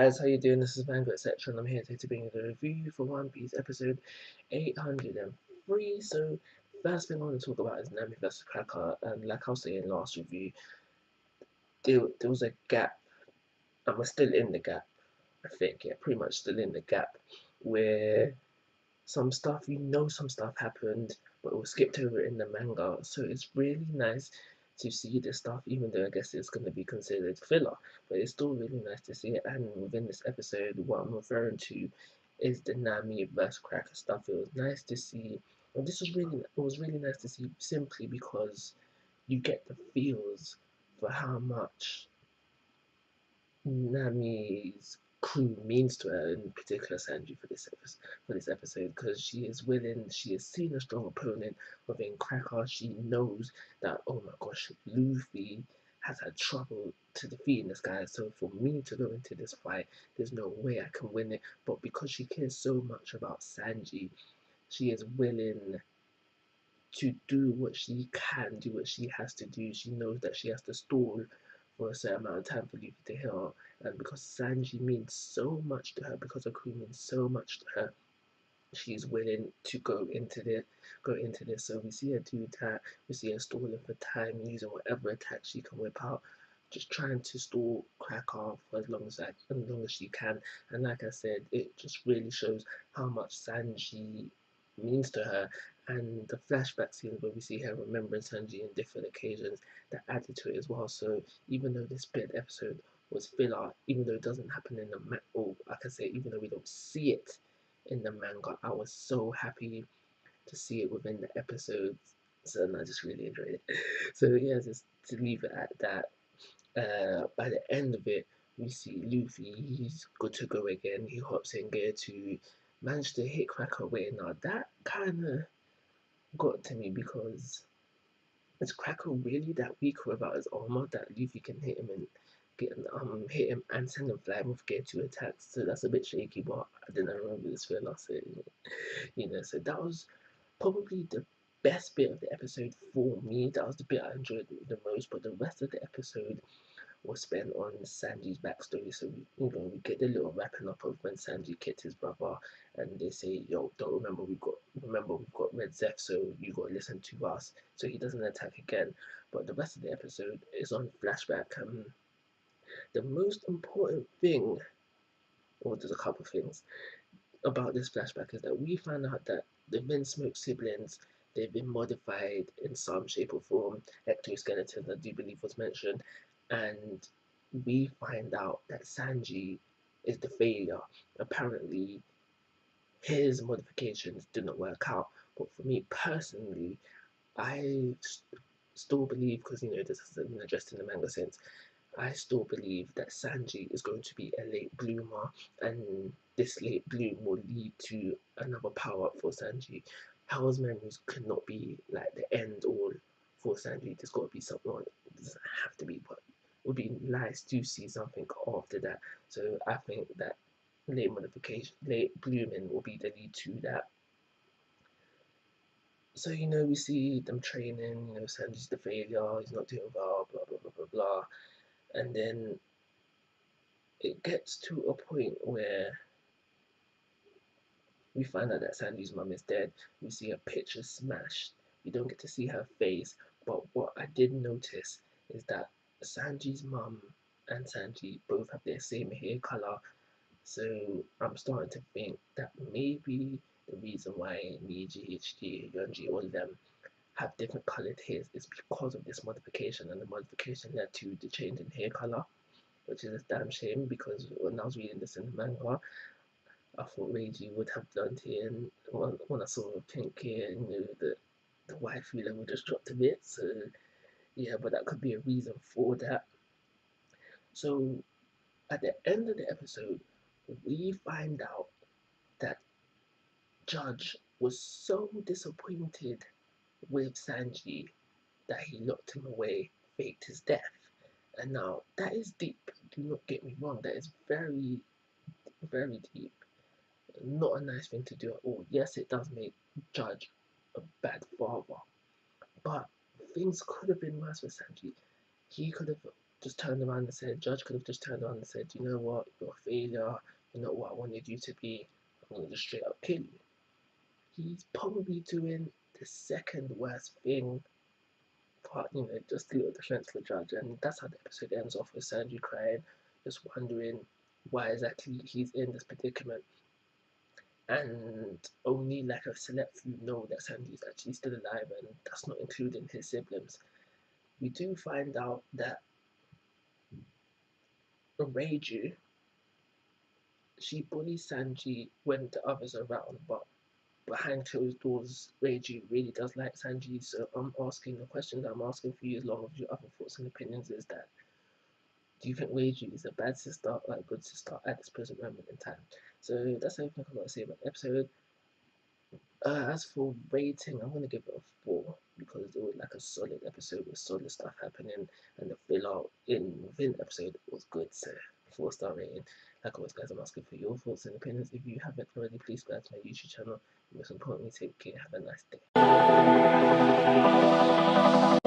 guys, how you doing? This is Manga, etc. and I'm here today to bring you the review for One Piece episode 803. So, first thing I want to talk about is Nami vs. Cracker, and like I was saying last review, there was a gap, and we're still in the gap, I think, yeah, pretty much still in the gap, where some stuff, some stuff happened, but it was skipped over in the manga, so it's really nice to see this stuff, even though I guess it's going to be considered filler, but it's still really nice to see it. And within this episode, what I'm referring to is the Nami vs Cracker stuff. It was nice to see, and it was really nice to see simply because you get the feels for how much Nami's crew means to her, in particular Sanji, for this episode, because she is willing. She has seen a strong opponent within Cracker. She knows that, oh my gosh, Luffy has had trouble to defeating this guy. So for me to go into this fight, there's no way I can win it. But because she cares so much about Sanji, she is willing to do what she can, do what she has to do. She knows that she has to stall for a certain amount of time for Luffy to hit her. And because Sanji means so much to her, because her crew means so much to her, she's willing to go into this. So we see her do that. We see her stalling for time, using whatever attack she can whip out, just trying to stall Cracker for as long as she can. And like I said, it just really shows how much Sanji means to her. And the flashback scenes where we see her remembering Sanji in different occasions, that added to it as well. So even though this bit episode was filler, even though it doesn't happen in the or like I say, even though we don't see it in the manga, I was so happy to see it within the episodes. So I just really enjoyed it. So yeah, just to leave it at that. By the end of it, we see Luffy. He's good to go again. He hops in gear to manage to hit Cracker away. Now that kind of got to me because is Cracker really that weak without his armor that Luffy can hit him and hit him and send him flying with gear 2 attacks? So that's a bit shaky, but I didn't remember this feel last year. So that was probably the best bit of the episode for me. That was the bit I enjoyed the most, but the rest of the episode was spent on Sanji's backstory. So we get the little wrapping up of when Sanji kicked his brother, and they say, "Yo, don't remember we've got Red Zeph, so you got to listen to us." So he doesn't attack again. But the rest of the episode is on flashback. The most important thing, or there's a couple of things about this flashback, is that we find out that the Vinsmoke siblings, they've been modified in some shape or form. Ectoskeletons, I do believe, was mentioned, and we find out that Sanji is the failure. Apparently, his modifications did not work out. But for me personally, I still believe, because this hasn't been addressed in the manga since, I still believe that Sanji is going to be a late bloomer, and this late bloom will lead to another power up for Sanji. Hell's Memories could not be like the end all for Sanji. There's got to be something on it. It doesn't have to be, but it would be nice to see something after that. So I think that late blooming will be the lead to that. So we see them training. Sanji's the failure. He's not doing well. Blah blah blah blah blah. And then it gets to a point where we find out that Sanji's mum is dead. We see her picture smashed. We don't get to see her face. But what I did notice is that Sanji's mum and Sanji both have their same hair color. So I'm starting to think that maybe the reason why Niji, HG, Yonji, all of them have different colored hairs is because of this modification, and the modification led to the change in hair color, which is a damn shame, because when I was reading this in the manga, I thought Reiji would have blonde hair, and when I saw pink hair, the white feeling would just dropped a bit. So yeah, but that could be a reason for that. So at the end of the episode, we find out that Judge was so disappointed with Sanji that he locked him away, faked his death. And now that is deep. Do not get me wrong. That is very, very deep. Not a nice thing to do at all. Yes, it does make Judge a bad father, but things could have been worse for Sanji. He could have just turned around and said, Judge could have just turned around and said, you know what, you're a failure, you're not what I wanted you to be, I'm gonna just straight up kill you. He's probably doing the second worst thing, but just do a defense for Judge, and that's how the episode ends off with Sanji crying, just wondering why exactly he's in this predicament. And only like a select few know that Sanji is actually still alive, and that's not including his siblings. We do find out that Reiju, she bullies Sanji when the others are around, but behind closed doors, Reiji really does like Sanji. So I'm asking the question that I'm asking for you, as long as your other thoughts and opinions, is that do you think Reiji is a bad sister or a good sister at this present moment in time? So that's everything I've got to say about the episode. As for rating, I'm gonna give it a 4 because it was like a solid episode with solid stuff happening, and the filler within the episode was good. So 4-star rating. Like always, guys, I'm asking for your thoughts and opinions. If you haven't already, please subscribe to my YouTube channel. Most importantly, take care. Have a nice day.